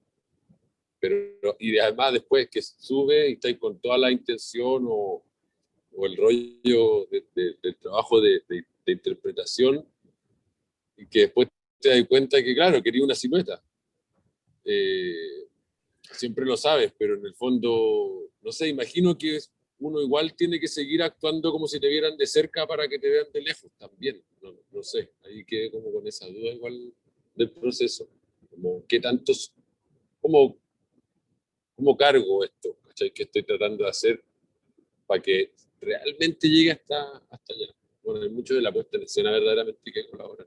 Pero, y además después que sube y está ahí con toda la intención o el rollo del trabajo de interpretación, y que después te das cuenta que, claro, quería una silueta. Siempre lo sabes, pero en el fondo, no sé, imagino que uno igual tiene que seguir actuando como si te vieran de cerca para que te vean de lejos también. No sé, ahí quedé como con esa duda igual del proceso. Como qué tantos, cómo cargo esto, ¿cachai? Que estoy tratando de hacer para que realmente llegue hasta allá. Bueno, hay mucho de la puesta en escena verdaderamente que colabora.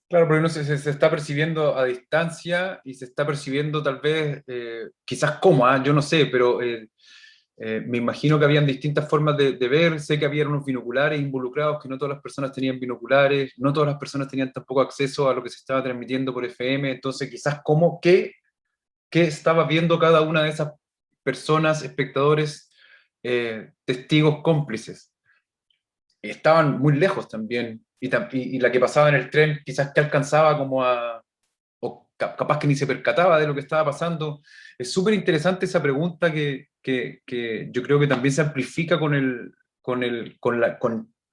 Claro, porque uno se está percibiendo a distancia y se está percibiendo tal vez, quizás cómoda, yo no sé, pero me imagino que habían distintas formas de ver, sé que había unos binoculares involucrados, que no todas las personas tenían binoculares, no todas las personas tenían tampoco acceso a lo que se estaba transmitiendo por FM, entonces quizás qué estaba viendo cada una de esas personas, espectadores, testigos cómplices. Estaban muy lejos también, y la que pasaba en el tren quizás que alcanzaba como o capaz que ni se percataba de lo que estaba pasando. Es súper interesante esa pregunta que yo creo que también se amplifica con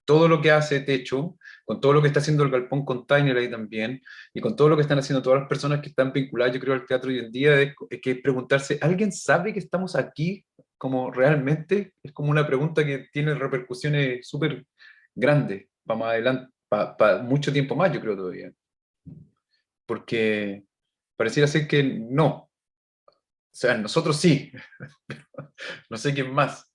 todo lo que hace Techo, con todo lo que está haciendo el Galpón Container ahí también, y con todo lo que están haciendo todas las personas que están vinculadas, yo creo, al teatro hoy en día, es que es preguntarse, ¿alguien sabe que estamos aquí como realmente? Es como una pregunta que tiene repercusiones súper grandes para más adelante, para mucho tiempo más, yo creo todavía. Porque pareciera ser que no. O sea, nosotros sí, no sé quién más.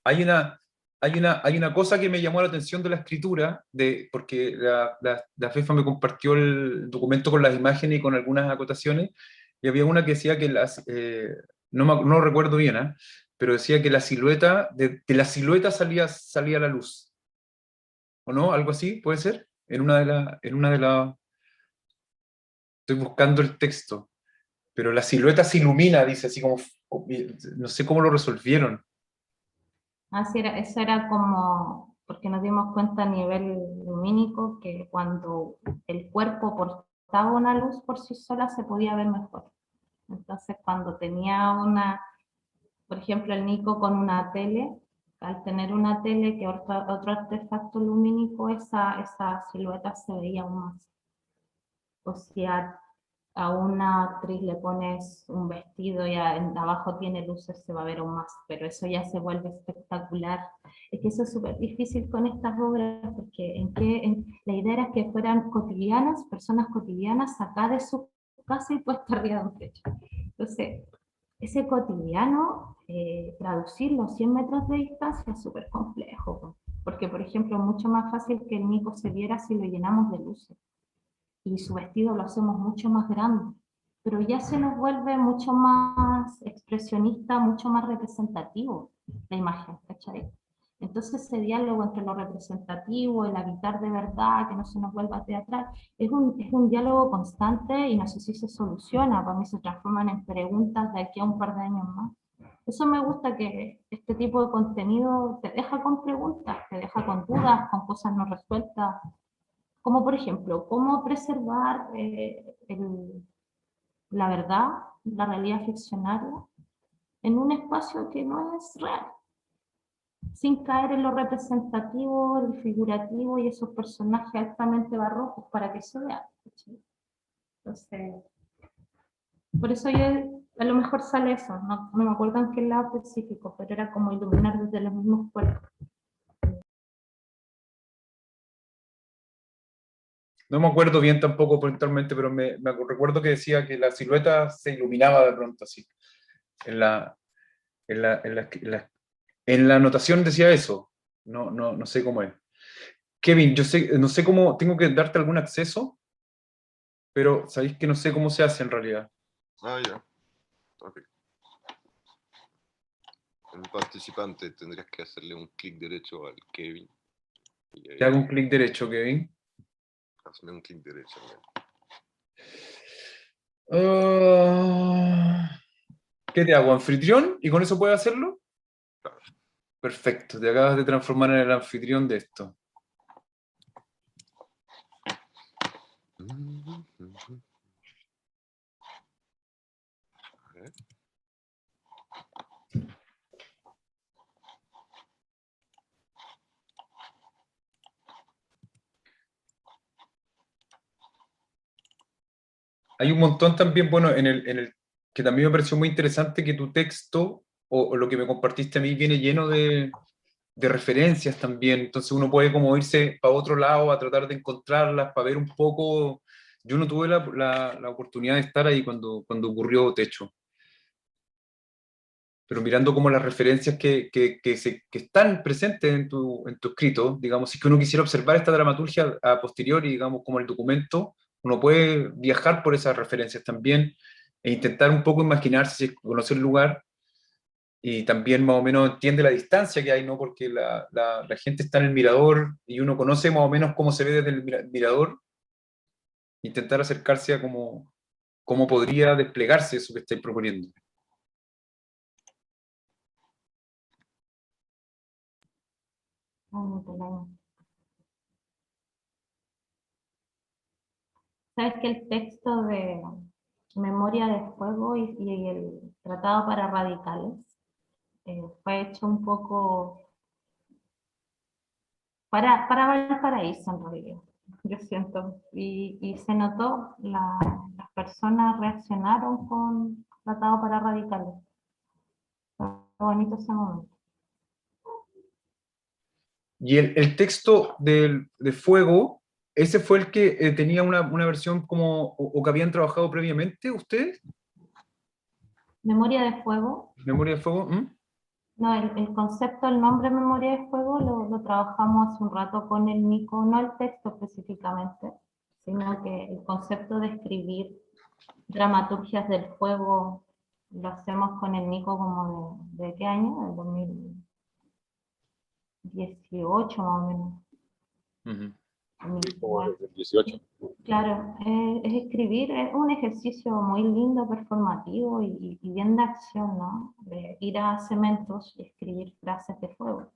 Hay una cosa que me llamó la atención de la escritura, porque la FEFA me compartió el documento con las imágenes y con algunas acotaciones, y había una que decía que no recuerdo bien, pero decía que la silueta, de la silueta salía la luz. ¿O no? ¿Algo así? ¿Puede ser? En una de las... Estoy buscando el texto. Pero la silueta se ilumina, dice, así como, no sé cómo lo resolvieron. Eso era como, porque nos dimos cuenta a nivel lumínico que cuando el cuerpo portaba una luz por sí sola se podía ver mejor. Entonces cuando tenía por ejemplo el Nico con una tele, al tener una tele que otro artefacto lumínico, esa silueta se veía aún más. O sea, a una actriz le pones un vestido y abajo tiene luces, se va a ver aún más, pero eso ya se vuelve espectacular. Es que eso es súper difícil con estas obras, porque la idea era que fueran cotidianas, personas cotidianas acá de su casa y puesta arriba de un techo. Entonces, ese cotidiano, traducirlo a 100 metros de distancia es súper complejo, porque por ejemplo, es mucho más fácil que el Nico se viera si lo llenamos de luces y su vestido lo hacemos mucho más grande, pero ya se nos vuelve mucho más expresionista, mucho más representativo la imagen, ¿cachai? Entonces ese diálogo entre lo representativo, el habitar de verdad, que no se nos vuelva teatral, es un diálogo constante y no sé si se soluciona, para mí se transforman en preguntas de aquí a un par de años más. Eso me gusta, que este tipo de contenido te deja con preguntas, te deja con dudas, con cosas no resueltas, como por ejemplo, cómo preservar la verdad, la realidad ficcionaria, en un espacio que no es real, sin caer en lo representativo, el figurativo y esos personajes altamente barrocos para que se vean. Entonces, por eso yo, a lo mejor sale eso, no me acuerdo en qué lado específico, pero era como iluminar desde los mismos cuerpos. No me acuerdo bien tampoco puntualmente, pero me recuerdo que decía que la silueta se iluminaba de pronto así. En la, en la anotación decía eso. No sé cómo es. Kevin, yo sé, no sé cómo, tengo que darte algún acceso, pero sabéis que no sé cómo se hace en realidad. Ah, ya. Ok. En participante tendrías que hacerle un clic derecho al Kevin. Y Te hago un clic derecho, Kevin. hazme un clic derecho. ¿Qué te hago? ¿Anfitrión? ¿Y con eso puedes hacerlo? Claro. Perfecto, te acabas de transformar en el anfitrión de esto. A ver. Hay un montón también, bueno, en el que también me pareció muy interesante que tu texto o lo que me compartiste a mí viene lleno de referencias también, entonces uno puede como irse para otro lado a tratar de encontrarlas, para ver un poco. Yo no tuve la oportunidad de estar ahí cuando ocurrió Techo, pero mirando como las referencias que están presentes en tu escrito, digamos, si que uno quisiera observar esta dramaturgia a posteriori, digamos, como el documento, uno puede viajar por esas referencias también e intentar un poco imaginarse, conocer el lugar, y también más o menos entiende la distancia que hay, ¿no? Porque la gente está en el mirador y uno conoce más o menos cómo se ve desde el mirador, intentar acercarse a cómo podría desplegarse eso que estáis proponiendo. Sabes que el texto de Memoria de Fuego y el Tratado para Radicales fue hecho un poco para Valparaíso en realidad, yo siento, y se notó, las personas reaccionaron con Tratado para Radicales. Fue bonito ese momento. Y el texto de Fuego, ¿ese fue el que tenía una versión como, o que habían trabajado previamente ustedes? Memoria de Fuego. ¿Memoria de Fuego? ¿Mm? No, el concepto, el nombre Memoria de Fuego lo trabajamos hace un rato con el Nico, no el texto específicamente, sino que el concepto de escribir dramaturgias del fuego lo hacemos con el Nico como ¿de qué año? Del 2018 más o menos. Uh-huh. 18. Claro, es escribir, es un ejercicio muy lindo, performativo y bien de acción, ¿no? De ir a cementos y escribir frases de fuego.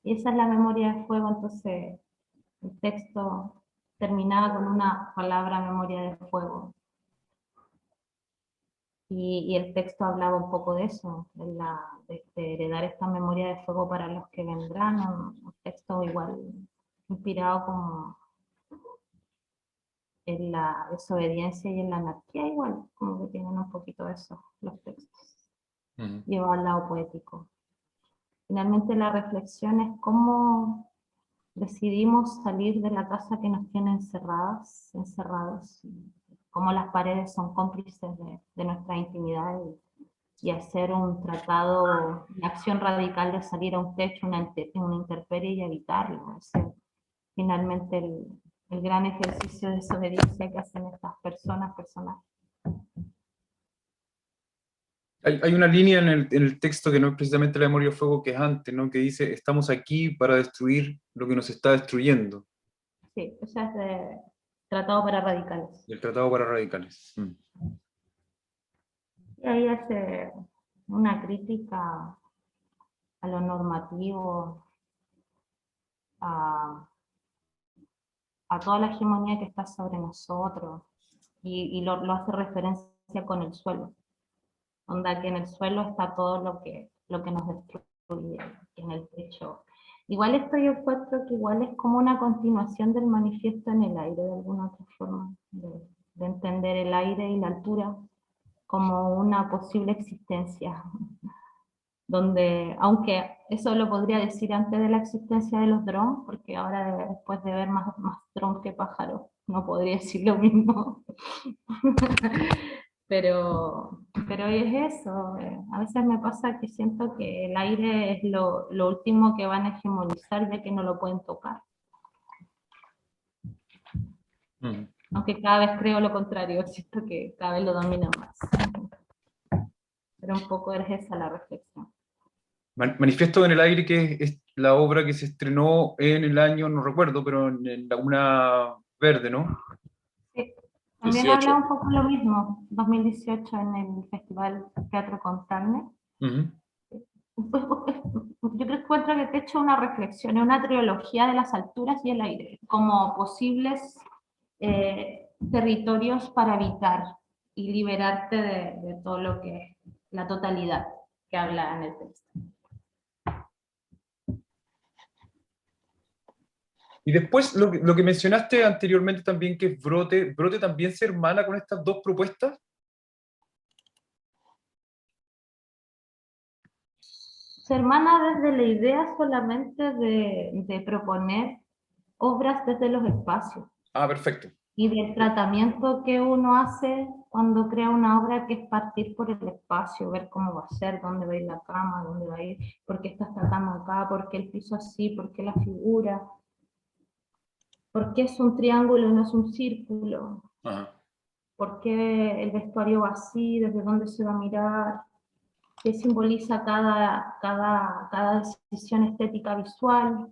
Y esa es la memoria de fuego, entonces el texto terminaba con una palabra memoria de fuego. Y el texto hablaba un poco de eso, de heredar esta memoria de fuego para los que vendrán, un texto igual inspirado como en la desobediencia y en la anarquía igual, como que tienen un poquito de eso, los textos, llevado al lado poético. Finalmente la reflexión es cómo decidimos salir de la casa que nos tiene encerrados, cómo las paredes son cómplices de nuestra intimidad y hacer un tratado, una acción radical de salir a un techo, una intemperie y evitarlo. Ese, finalmente el gran ejercicio de desobediencia que hacen estas personas. Hay una línea en el texto que no es precisamente la memoria de fuego, que es antes, ¿no? Que dice, estamos aquí para destruir lo que nos está destruyendo. Sí, esa es de Tratado para Radicales. El tratado para radicales. Y ahí hace una crítica a lo normativo, a toda la hegemonía que está sobre nosotros, y lo hace referencia con el suelo. Onda que en el suelo está todo lo que nos destruye, que en el techo. Igual esto yo encuentro que igual es como una continuación del manifiesto en el aire, de alguna otra forma, de entender el aire y la altura como una posible existencia, donde, aunque eso lo podría decir antes de la existencia de los drones, porque ahora después de ver más drones que pájaros, no podría decir lo mismo. Pero es eso, a veces me pasa que siento que el aire es lo último que van a hegemonizar, ya que no lo pueden tocar. Aunque cada vez creo lo contrario, siento que cada vez lo dominan más. Pero un poco es esa la reflexión. Manifiesto en el aire, que es la obra que se estrenó en el año, no recuerdo, pero en Laguna Verde, ¿no? Sí, también 18. habla un poco lo mismo, 2018 en el Festival Teatro Contarne. Pues, yo creo que te he hecho una reflexión, una trilogía de las alturas y el aire, como posibles territorios para habitar y liberarte de todo lo que es la totalidad que habla en el texto. Y después lo que mencionaste anteriormente también, que es Brote. ¿Brote también se hermana con estas dos propuestas? Se hermana desde la idea solamente de proponer obras desde los espacios. Ah, perfecto. Y del tratamiento que uno hace cuando crea una obra, que es partir por el espacio, ver cómo va a ser, dónde va a ir la cama, dónde va a ir, por qué está esta cama acá, por qué el piso así, por qué la figura, por qué es un triángulo y no es un círculo, por qué el vestuario va así, desde dónde se va a mirar, qué simboliza cada decisión estética visual.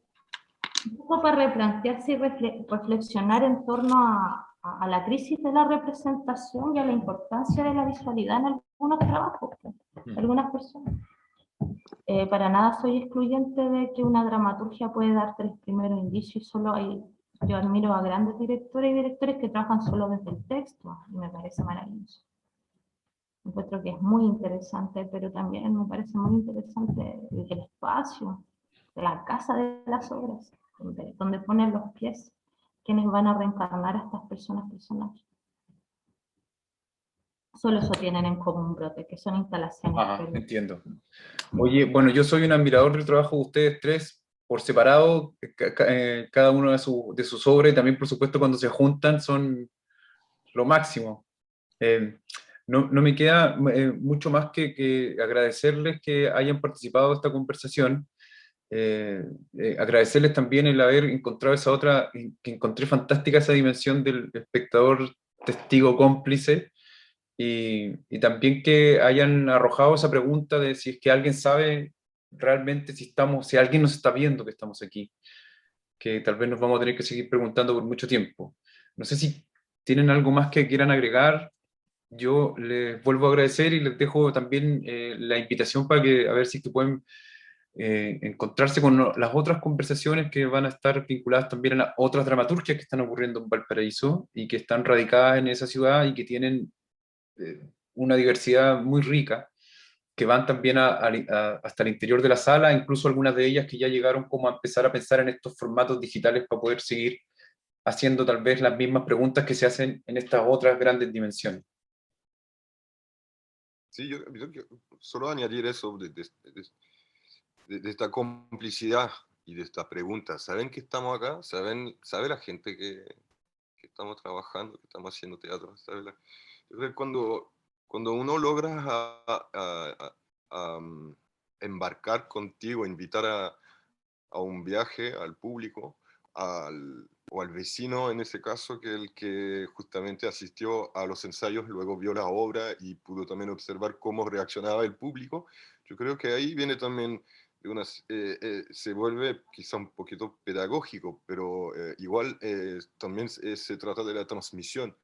Un poco para replantearse y reflexionar en torno a la crisis de la representación y a la importancia de la visualidad en algunos trabajos, de algunas personas. Para nada soy excluyente de que una dramaturgia puede darte los primeros indicios, y solo yo admiro a grandes directores y directores que trabajan solo desde el texto, y me parece maravilloso. Encuentro que es muy interesante, pero también me parece muy interesante el espacio, la casa de las obras, donde ponen los pies quienes van a reencarnar a estas personajes. Solo eso tienen en común, Brote, que son instalaciones. Entiendo. Oye, bueno, yo soy un admirador del trabajo de ustedes tres, por separado, cada uno de sus obras, y también, por supuesto, cuando se juntan, son lo máximo. No me queda mucho más que agradecerles que hayan participado de esta conversación. Agradecerles también el haber encontrado esa otra, que encontré fantástica esa dimensión del espectador testigo cómplice, y también que hayan arrojado esa pregunta de si es que alguien sabe realmente si alguien nos está viendo que estamos aquí, que tal vez nos vamos a tener que seguir preguntando por mucho tiempo. No sé si tienen algo más que quieran agregar. Yo les vuelvo a agradecer y les dejo también la invitación para que a ver si es que pueden encontrarse con las otras conversaciones que van a estar vinculadas también a las otras dramaturgias que están ocurriendo en Valparaíso y que están radicadas en esa ciudad y que tienen una diversidad muy rica, que van también hasta el interior de la sala, incluso algunas de ellas que ya llegaron como a empezar a pensar en estos formatos digitales para poder seguir haciendo tal vez las mismas preguntas que se hacen en estas otras grandes dimensiones. Sí, yo solo añadir eso de esta complicidad y de esta pregunta. ¿Saben que estamos acá? ¿Sabe la gente que estamos trabajando, que estamos haciendo teatro? Yo creo que cuando uno logra embarcar contigo, invitar a un viaje al público, o al vecino en ese caso, que el que justamente asistió a los ensayos, luego vio la obra y pudo también observar cómo reaccionaba el público, yo creo que ahí viene también se vuelve quizá un poquito pedagógico, pero igual también se trata de la transmisión.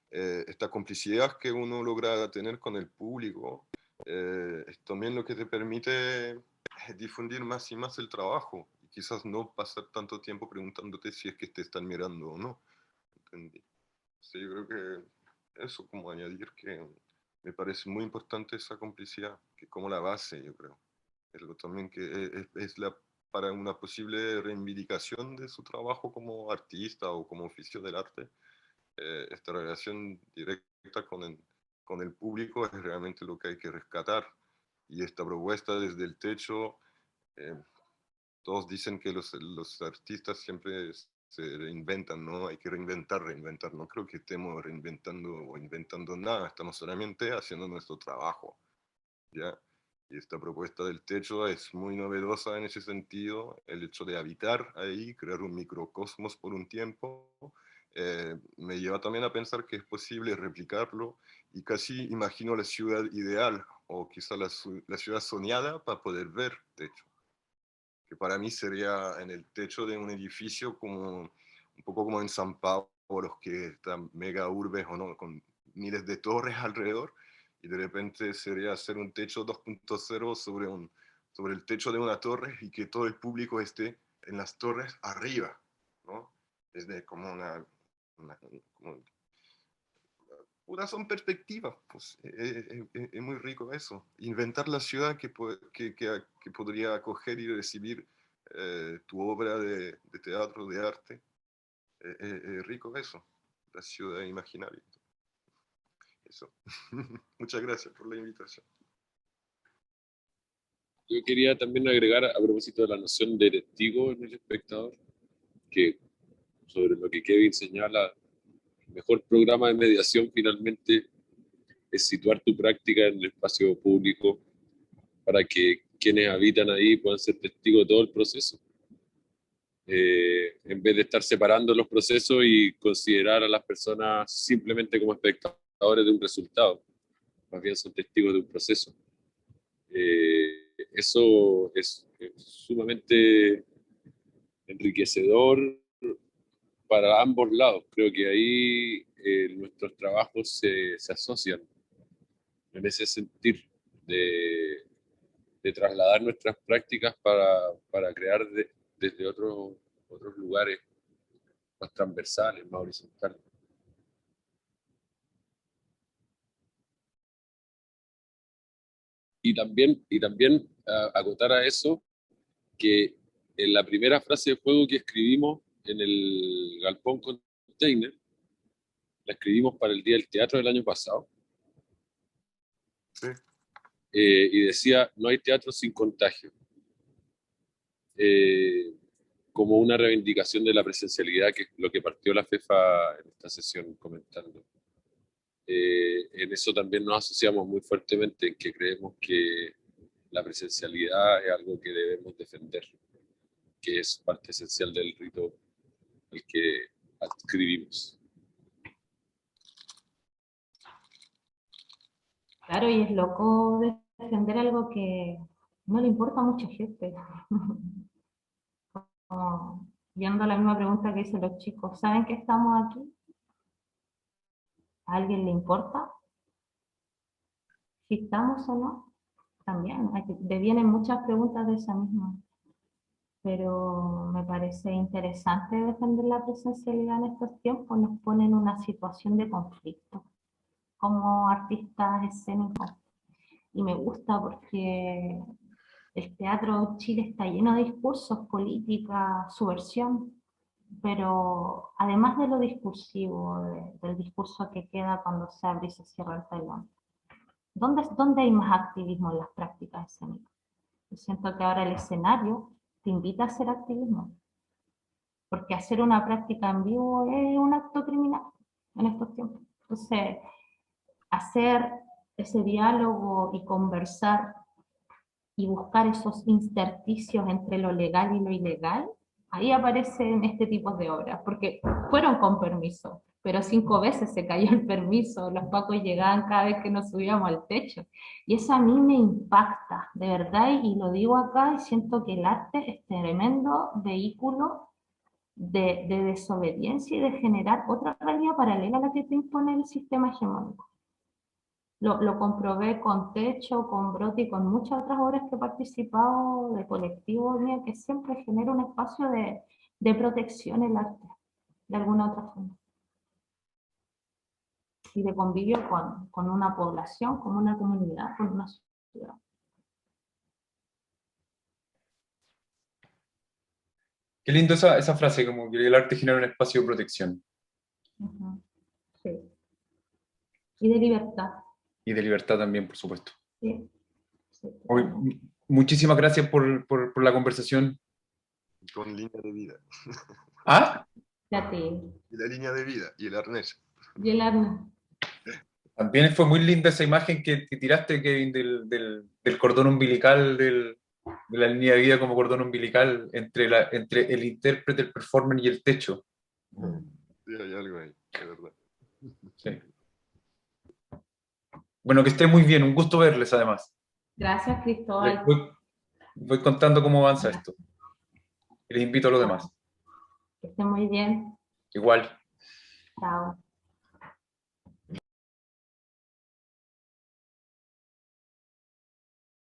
Esta complicidad que uno logra tener con el público es también lo que te permite difundir más y más el trabajo, y quizás no pasar tanto tiempo preguntándote si es que te están mirando o no. ¿Entendí? Sí, yo creo que eso, como añadir que me parece muy importante esa complicidad, que como la base, yo creo. Es lo también que para una posible reivindicación de su trabajo como artista o como oficio del arte, esta relación directa con el público es realmente lo que hay que rescatar. Y esta propuesta desde el techo, eh, todos dicen que los artistas siempre se reinventan, ¿no? Hay que reinventar, reinventar. No creo que estemos reinventando o inventando nada, estamos solamente haciendo nuestro trabajo, ¿ya? Y esta propuesta del techo es muy novedosa en ese sentido, el hecho de habitar ahí, crear un microcosmos por un tiempo, me lleva también a pensar que es posible replicarlo, y casi imagino la ciudad ideal, o quizá la ciudad soñada para poder ver techo, que para mí sería en el techo de un edificio como un poco como en San Pablo, los que están mega urbes o no, con miles de torres alrededor, y de repente sería hacer un techo 2.0 sobre el techo de una torre, y que todo el público esté en las torres arriba, ¿no? Desde como como, son perspectivas, pues es muy rico eso. Inventar la ciudad que podría acoger y recibir tu obra de teatro, de arte. Es rico eso, la ciudad imaginaria. Eso. Muchas gracias por la invitación. Yo quería también agregar a propósito de la noción de testigo en el espectador, que sobre lo que Kevin señala, el mejor programa de mediación finalmente es situar tu práctica en el espacio público para que quienes habitan ahí puedan ser testigos de todo el proceso. En vez de estar separando los procesos y considerar a las personas simplemente como espectadores de un resultado, más bien son testigos de un proceso. Eso es sumamente enriquecedor para ambos lados. Creo que ahí nuestros trabajos se asocian en ese sentir de trasladar nuestras prácticas para crear desde otros lugares más transversales, más horizontales. Y también acotar a eso que en la primera frase de juego que escribimos en el Galpón Container, la escribimos para el Día del Teatro del año pasado, Sí. y decía, no hay teatro sin contagio, como una reivindicación de la presencialidad, que es lo que partió la FEFA en esta sesión comentando. En eso también nos asociamos muy fuertemente, en que creemos que la presencialidad es algo que debemos defender, que es parte esencial del rito al que adscribimos. Claro, y es loco defender algo que no le importa a mucha gente. Como, viendo la misma pregunta que hicieron los chicos, ¿saben que estamos aquí? ¿A alguien le importa si estamos o no? También, devienen muchas preguntas de esa misma. Pero me parece interesante defender la presencialidad en estos tiempos, nos pone en una situación de conflicto como artistas escénicos. Y me gusta porque el teatro Chile está lleno de discursos, política, subversión, pero además de lo discursivo, del discurso que queda cuando se abre y se cierra el telón, ¿dónde hay más activismo en las prácticas escénicas? Yo siento que ahora el escenario te invita a hacer activismo, porque hacer una práctica en vivo es un acto criminal en estos tiempos. Entonces, hacer ese diálogo y conversar y buscar esos intersticios entre lo legal y lo ilegal, ahí aparecen este tipo de obras, porque fueron con permiso, pero 5 veces se cayó el permiso, los pacos llegaban cada vez que nos subíamos al techo, y eso a mí me impacta, de verdad, y lo digo acá, y siento que el arte es tremendo vehículo de desobediencia y de generar otra realidad paralela a la que te impone el sistema hegemónico. Lo comprobé con Techo, con Brote y con muchas otras obras que he participado de colectivo, que siempre genera un espacio de protección el arte, de alguna otra forma. Y de convivio con una población, con una comunidad, con una ciudad. Qué lindo esa frase, como que el arte genera un espacio de protección. Sí. Y de libertad. Y de libertad también, por supuesto. Sí. Sí, muchísimas gracias por la conversación. Con línea de vida. ¿Ah? Ya te. Y la línea de vida, y el arnés. Y el arnés. También fue muy linda esa imagen que tiraste, Kevin, del cordón umbilical, de la línea de vida como cordón umbilical entre el intérprete, el performer y el techo. Sí, hay algo ahí, de verdad. Sí. Bueno, que esté muy bien, un gusto verles además. Gracias, Cristóbal. Voy contando cómo avanza esto. Y les invito a los demás. Que estén muy bien. Igual. Chao.